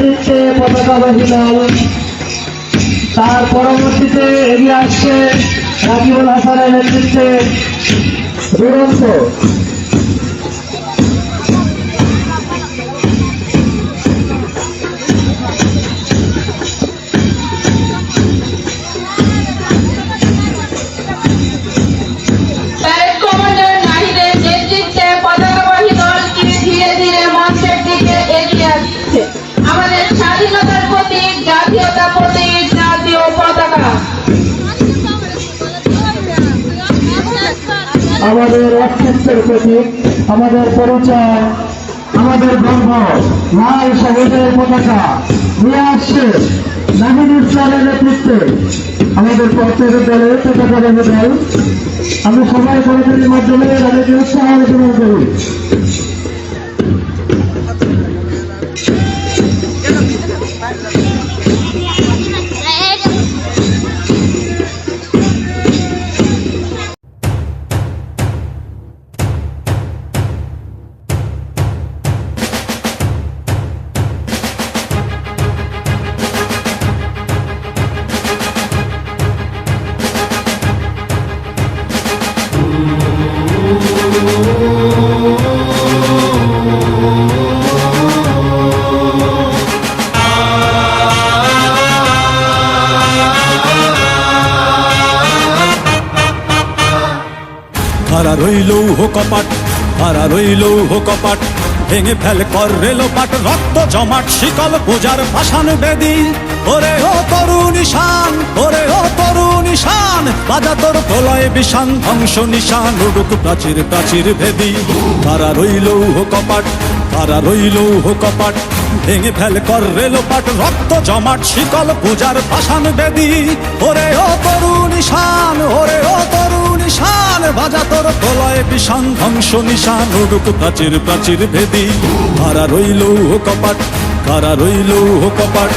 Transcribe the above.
নেতৃত্বে পতাকাবাহী দল। তার পরবর্তীতে এগিয়ে আসছে রাকিবুল হাসানের নেতৃত্বে দুরন্ত। আমাদের স্বাধীনতার প্রতীক, জাতীয়তা প্রতীক, জাতীয় পতাকা, আমাদের অস্তিত্বের প্রতীক, আমাদের পরিচয়, আমাদের গর্ব, লাল সবুজের পতাকা নিয়ে আসছে নাহিদ ইসলামের নেতৃত্বে আমাদের প্রত্যেক দলের পতাকাবাহী দল। আমি সবাই কমিটির মাধ্যমে তাদেরকে উৎসাহ আলোচনা করি। হারা রইল কপাট, হারা রইল কপাট, ভেঙে ফেল কর রেলোপাট, রক্ত জমাট শিকল পূজার ভাষান বেদি। ওরে ও তরুণ ঈশান, ওরে ও তরুণ ঈশান, বাজা তোর প্রলয় বিষান, ধ্বংস নিশান উড়ুক প্রাচীর প্রাচীর ভেদি। হারা রইল কপাট, হারা রইল কপাট, ভেঙে ফেল কর রেলোপাট, রক্ত জমাট শিকল পূজার ভাষান বেদি। ওরে ও তরুণ ঈশান, ওরে ও তরুণ ঈশান, বাজা তোর প্রলয় বিষান, ধ্বংস নিশান উড়ুক প্রাচীর প্রাচীর ভেদি। হারা রইল কপাট, হারা রইল কপাট।